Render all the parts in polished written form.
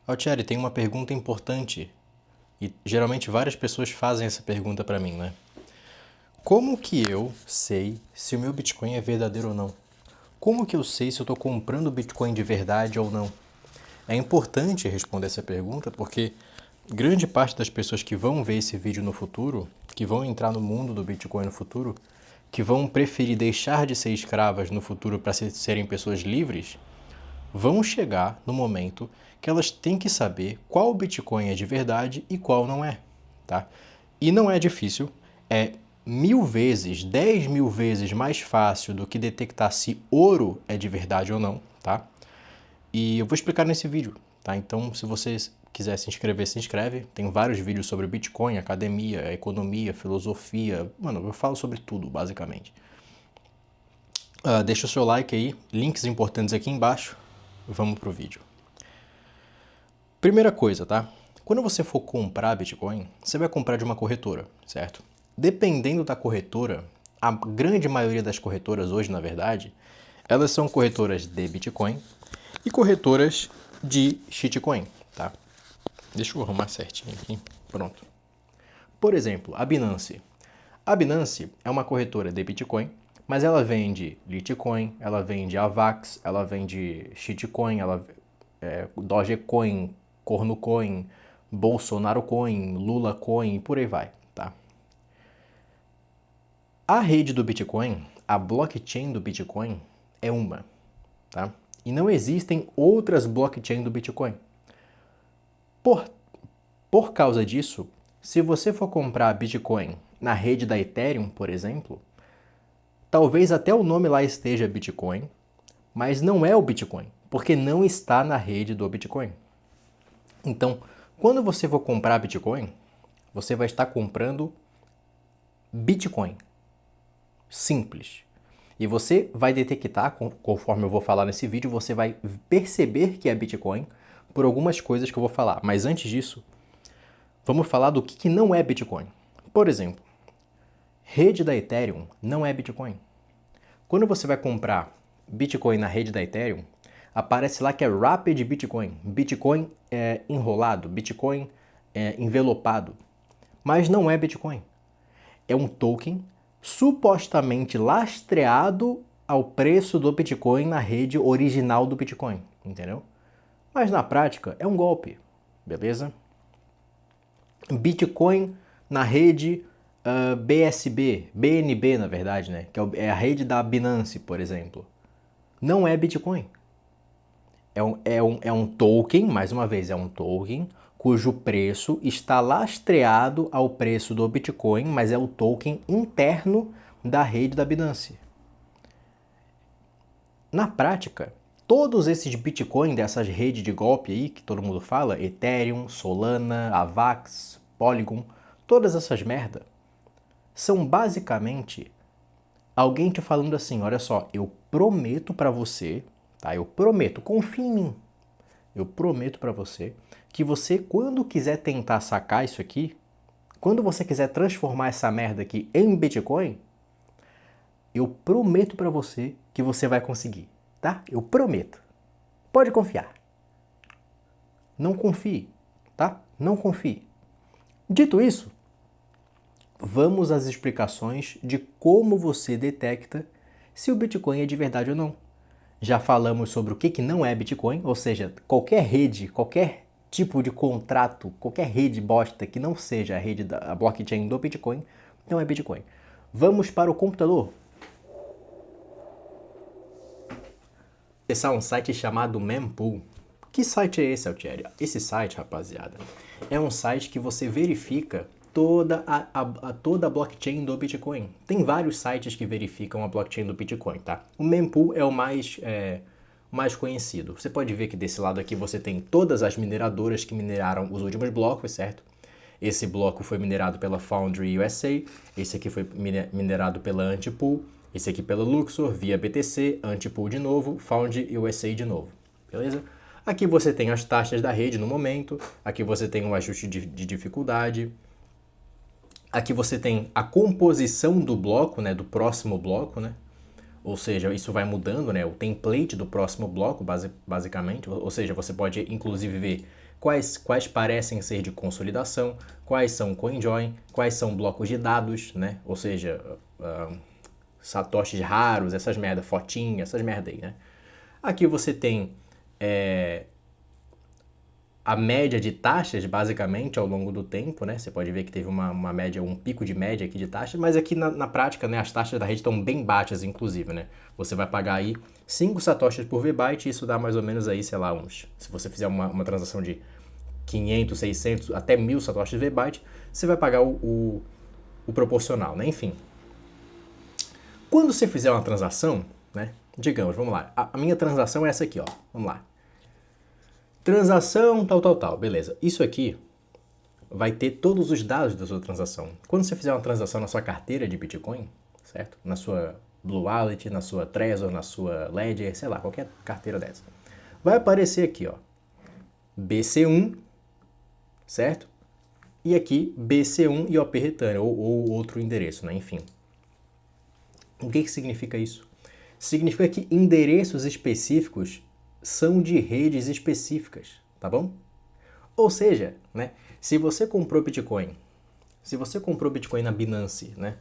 Altieri, tem uma pergunta importante e geralmente várias pessoas fazem essa pergunta para mim, né? Como que eu sei se o meu Bitcoin é verdadeiro ou não? Como que eu sei se eu estou comprando Bitcoin de verdade ou não? É importante responder essa pergunta porque grande parte das pessoas que vão ver esse vídeo no futuro, que vão entrar no mundo do Bitcoin no futuro, que vão preferir deixar de ser escravas no futuro para serem pessoas livres, vão chegar no momento que elas têm que saber qual Bitcoin é de verdade e qual não é, tá? E não é difícil, é 1000 vezes, 10.000 vezes mais fácil do que detectar se ouro é de verdade ou não, tá? E eu vou explicar nesse vídeo, tá? Então, se você quiser se inscrever, se inscreve. Tem vários vídeos sobre Bitcoin, academia, economia, filosofia. Mano, eu falo sobre tudo, basicamente. Deixa o seu like aí, links importantes aqui embaixo. Vamos pro vídeo. Primeira coisa, tá? Quando você for comprar Bitcoin, você vai comprar de uma corretora, certo? Dependendo da corretora, a grande maioria das corretoras hoje, na verdade, elas são corretoras de Bitcoin e corretoras de shitcoin, tá? Deixa eu arrumar certinho aqui. Pronto. Por exemplo, a Binance. A Binance é uma corretora de Bitcoin, mas ela vende Litecoin, ela vende Avax, ela vende shitcoin, Dogecoin, Cornocoin, Bolsonaro Coin, Lula Coin e por aí vai, tá? A rede do Bitcoin, a blockchain do Bitcoin é uma, tá? E não existem outras blockchains do Bitcoin. Por causa disso, se você for comprar Bitcoin na rede da Ethereum, por exemplo, talvez até o nome lá esteja Bitcoin, mas não é o Bitcoin, porque não está na rede do Bitcoin. Então, quando você for comprar Bitcoin, você vai estar comprando Bitcoin. Simples. E você vai detectar, conforme eu vou falar nesse vídeo, você vai perceber que é Bitcoin por algumas coisas que eu vou falar. Mas antes disso, vamos falar do que não é Bitcoin. Por exemplo, rede da Ethereum não é Bitcoin. Quando você vai comprar Bitcoin na rede da Ethereum, aparece lá que é Rapid Bitcoin. Bitcoin é enrolado, Bitcoin é envelopado. Mas não é Bitcoin. É um token supostamente lastreado ao preço do Bitcoin na rede original do Bitcoin, entendeu? Mas na prática é um golpe, beleza? Bitcoin na rede BNB na verdade, né? Que é a rede da Binance, por exemplo. Não é Bitcoin. É um token, mais uma vez, é um token cujo preço está lastreado ao preço do Bitcoin, mas é o token interno da rede da Binance. Na prática, todos esses Bitcoin dessas redes de golpe aí que todo mundo fala, Ethereum, Solana, Avax, Polygon, todas essas merda, são basicamente alguém te falando assim, olha só, eu prometo pra você, tá? Eu prometo, confia em mim. Eu prometo pra você que você, quando quiser tentar sacar isso aqui, quando você quiser transformar essa merda aqui em Bitcoin, eu prometo pra você que você vai conseguir, tá? Eu prometo. Pode confiar. Não confie, tá? Não confie. Dito isso, vamos às explicações de como você detecta se o Bitcoin é de verdade ou não. Já falamos sobre o que não é Bitcoin, ou seja, qualquer rede, qualquer tipo de contrato, qualquer rede bosta que não seja a blockchain do Bitcoin, não é Bitcoin. Vamos para o computador. Acessar um site chamado Mempool. Que site é esse, Altieri? Esse site, rapaziada, é um site que você verifica toda a blockchain do Bitcoin. Tem vários sites que verificam a blockchain do Bitcoin, tá? O Mempool é o mais conhecido. Você pode ver que desse lado aqui você tem todas as mineradoras que mineraram os últimos blocos, certo? Esse bloco foi minerado pela Foundry USA, esse aqui foi minerado pela Antipool, esse aqui pela Luxor, via BTC, Antipool de novo, Foundry USA de novo, beleza? Aqui você tem as taxas da rede no momento, aqui você tem um ajuste de dificuldade, aqui você tem a composição do bloco, né, do próximo bloco, né? Ou seja, isso vai mudando, né? O template do próximo bloco, basicamente. Ou seja, você pode inclusive ver quais parecem ser de consolidação, quais são CoinJoin, quais são blocos de dados, né? Ou seja, satoshis raros, essas merda, fotinha, essas merda aí, né? Aqui você tem a média de taxas, basicamente, ao longo do tempo, né? Você pode ver que teve uma média, um pico de média aqui de taxas, mas aqui na prática, né, as taxas da rede estão bem baixas, inclusive, né? Você vai pagar aí 5 satoshis por VByte, isso dá mais ou menos aí, sei lá, se você fizer uma transação de 500, 600, até 1000 satoshis VByte, você vai pagar o proporcional, né? Enfim. Quando você fizer uma transação, né? Digamos, vamos lá, a minha transação é essa aqui, ó. Vamos lá. Transação, tal, beleza. Isso aqui vai ter todos os dados da sua transação. Quando você fizer uma transação na sua carteira de Bitcoin, certo? Na sua Blue Wallet, na sua Trezor, na sua Ledger, sei lá, qualquer carteira dessa. Vai aparecer aqui, ó, BC1, certo? E aqui BC1 e OP Return, ou outro endereço, né? Enfim. O que significa isso? Significa que endereços específicos são de redes específicas, tá bom? Ou seja, né, se você comprou Bitcoin na Binance, né,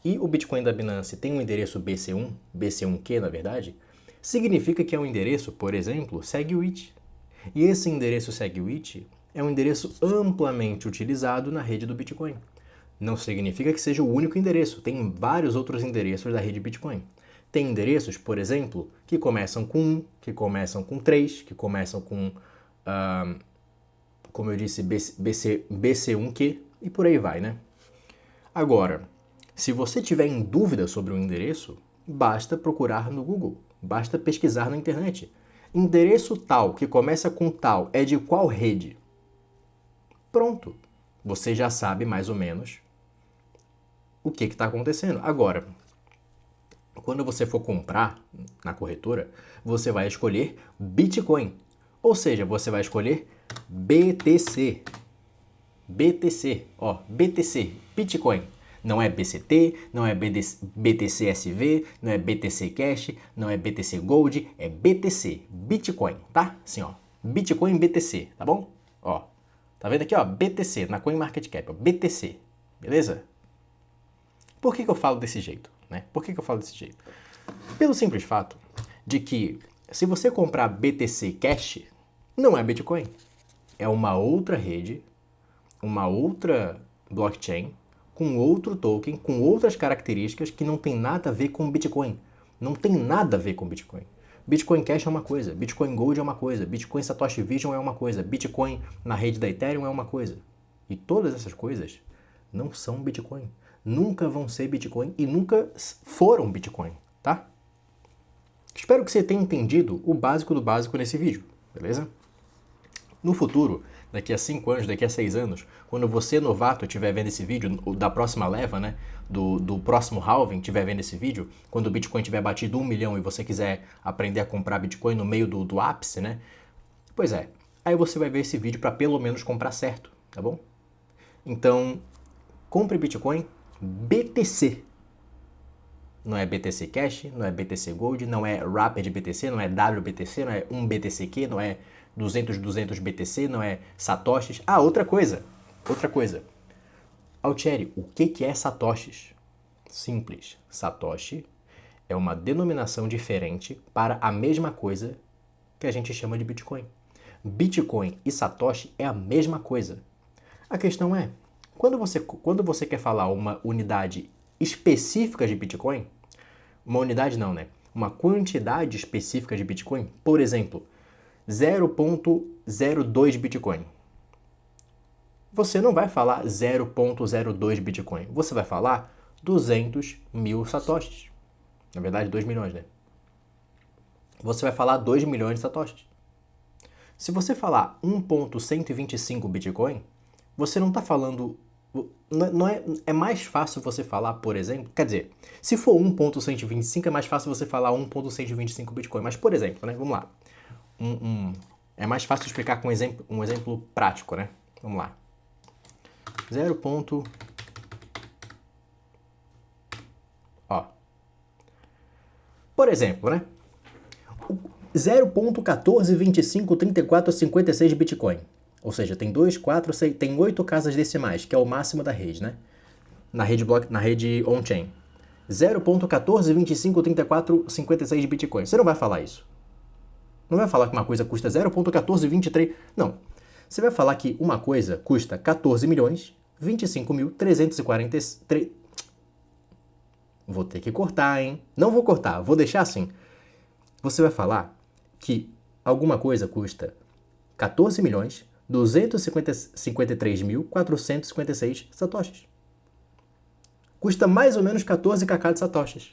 e o Bitcoin da Binance tem um endereço BC1, BC1Q na verdade, significa que é um endereço, por exemplo, SegWit. E esse endereço SegWit é um endereço amplamente utilizado na rede do Bitcoin. Não significa que seja o único endereço, tem vários outros endereços da rede Bitcoin. Tem endereços, por exemplo, que começam com 1, que começam com 3, que começam com, como eu disse, BC1Q e por aí vai, né? Agora, se você tiver em dúvida sobre o endereço, basta procurar no Google, basta pesquisar na internet. Endereço tal, que começa com tal, é de qual rede? Pronto, você já sabe mais ou menos o que está acontecendo. Agora, quando você for comprar na corretora, você vai escolher Bitcoin. Ou seja, você vai escolher BTC. BTC, ó, BTC, Bitcoin. Não é BCT, não é BTC SV, não é BTC Cash, não é BTC Gold, é BTC, Bitcoin, tá? Assim, ó, Bitcoin BTC, tá bom? Ó, tá vendo aqui, ó, BTC, na CoinMarketCap, ó, BTC, beleza? Por que eu falo desse jeito? Né? Por que eu falo desse jeito? Pelo simples fato de que se você comprar BTC Cash, não é Bitcoin. É uma outra rede, uma outra blockchain, com outro token, com outras características que não tem nada a ver com Bitcoin. Não tem nada a ver com Bitcoin. Bitcoin Cash é uma coisa, Bitcoin Gold é uma coisa, Bitcoin Satoshi Vision é uma coisa, Bitcoin na rede da Ethereum é uma coisa. E todas essas coisas não são Bitcoin. Nunca vão ser Bitcoin e nunca foram Bitcoin, tá? Espero que você tenha entendido o básico do básico nesse vídeo, beleza? No futuro, daqui a 5 anos, daqui a 6 anos, quando você, novato, estiver vendo esse vídeo, da próxima leva, né, do próximo halving, estiver vendo esse vídeo, quando o Bitcoin tiver batido 1 milhão e você quiser aprender a comprar Bitcoin no meio do ápice, né? Pois é, aí você vai ver esse vídeo para pelo menos comprar certo, tá bom? Então, compre Bitcoin BTC. Não é BTC Cash, não é BTC Gold, não é Rapid BTC, não é WBTC, não é 1BTCQ, não é 200 BTC, não é Satoshis. Ah, outra coisa. Altieri, o que é Satoshis? Simples. Satoshi é uma denominação diferente para a mesma coisa que a gente chama de Bitcoin. Bitcoin e Satoshi é a mesma coisa. A questão é, quando você quer falar uma unidade específica de Bitcoin, uma unidade não, né? Uma quantidade específica de Bitcoin, por exemplo, 0.02 Bitcoin. Você não vai falar 0.02 Bitcoin, você vai falar 200 mil satoshis. Na verdade, 2 milhões, né? Você vai falar 2 milhões de satoshis. Se você falar 1.125 Bitcoin, você não está falando... é mais fácil você falar, por exemplo... Quer dizer, se for 1.125, é mais fácil você falar 1.125 Bitcoin. Mas, por exemplo, né? Vamos lá. É mais fácil explicar com um exemplo prático, né? Vamos lá. 0. Ó. Por exemplo, né? 0.14253456 Bitcoin. Ou seja, tem 2, 4, 6, tem 8 casas decimais, que é o máximo da rede, né? Na rede on-chain. 0.14253456 de Bitcoin. Você não vai falar isso. Não vai falar que uma coisa custa 0.1423. Não. Você vai falar que uma coisa custa 14.025.343. Vou ter que cortar, hein? Não vou cortar, vou deixar assim. Você vai falar que alguma coisa custa 14.253.456 satoshis. Custa mais ou menos 14 kk de satoshis.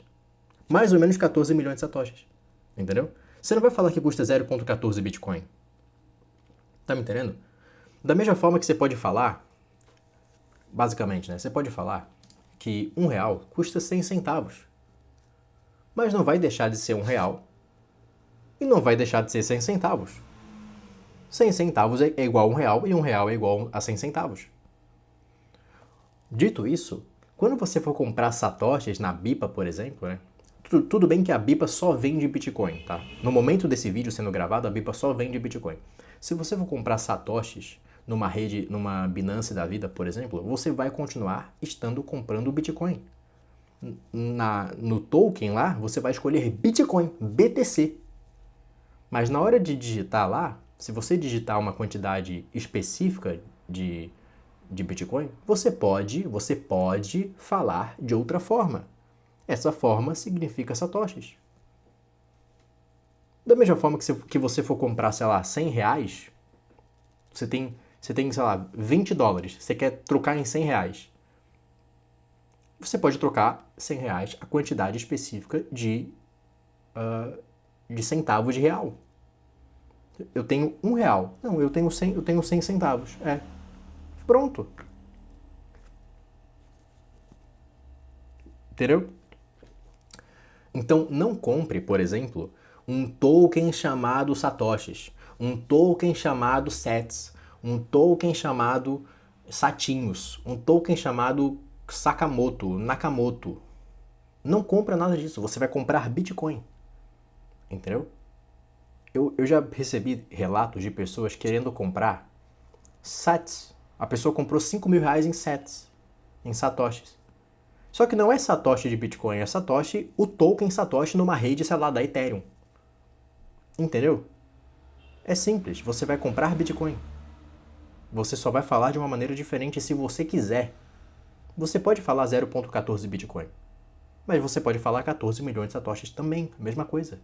Mais ou menos 14 milhões de satoshis. Entendeu? Você não vai falar que custa 0.14 Bitcoin. Tá me entendendo? Da mesma forma que você pode falar, basicamente, né? Você pode falar que R$1 custa 100 centavos. Mas não vai deixar de ser R$1 e não vai deixar de ser 100 centavos. 100 centavos é igual a R$1 e R$1 é igual a 100 centavos. Dito isso, quando você for comprar satoshis na BIPA, por exemplo, né? Tudo bem que a BIPA só vende Bitcoin, tá? No momento desse vídeo sendo gravado, a BIPA só vende Bitcoin. Se você for comprar satoshis numa rede, numa Binance da vida, por exemplo, você vai continuar estando comprando Bitcoin. No token lá, você vai escolher Bitcoin, BTC. Mas na hora de digitar lá, se você digitar uma quantidade específica de Bitcoin, você pode falar de outra forma. Essa forma significa satoshis. Da mesma forma que você for comprar, sei lá, R$100, você tem, sei lá, $20, você quer trocar em R$100. Você pode trocar R$100 a quantidade específica de centavos de real. Eu tenho R$1. Não, eu tenho 100 centavos. É. Pronto. Entendeu? Então, não compre, por exemplo, um token chamado satoshis, um token chamado sats, um token chamado satinhos, um token chamado Nakamoto. Não compra nada disso, você vai comprar Bitcoin. Entendeu? Eu já recebi relatos de pessoas querendo comprar sats. A pessoa comprou R$5.000 em sats, em satoshis. Só que não é satoshi de Bitcoin, é satoshi, o token satoshi numa rede, sei lá, da Ethereum. Entendeu? É simples, você vai comprar Bitcoin. Você só vai falar de uma maneira diferente se você quiser. Você pode falar 0.14 Bitcoin, mas você pode falar 14 milhões de satoshis também, a mesma coisa.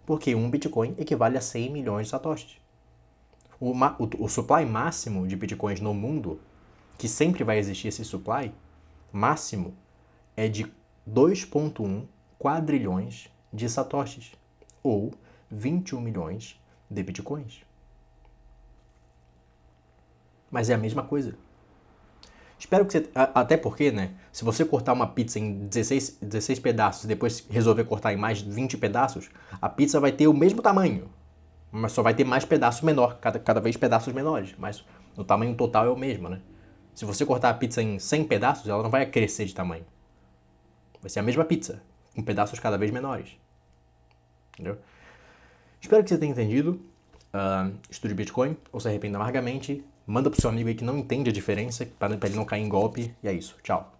Porque um Bitcoin equivale a 100 milhões de satoshis. O supply máximo de Bitcoins no mundo, que sempre vai existir esse supply máximo, é de 2,1 quadrilhões de satoshis, ou 21 milhões de bitcoins. Mas é a mesma coisa. Espero que você... Até porque, né? Se você cortar uma pizza em 16 pedaços e depois resolver cortar em mais 20 pedaços, a pizza vai ter o mesmo tamanho, mas só vai ter mais pedaços menor, cada vez pedaços menores, mas o tamanho total é o mesmo, né? Se você cortar a pizza em 100 pedaços, ela não vai crescer de tamanho. Vai ser a mesma pizza, com pedaços cada vez menores. Entendeu? Espero que você tenha entendido. Estude Bitcoin, ou se arrependa amargamente. Manda pro seu amigo aí que não entende a diferença, para ele não cair em golpe. E é isso. Tchau.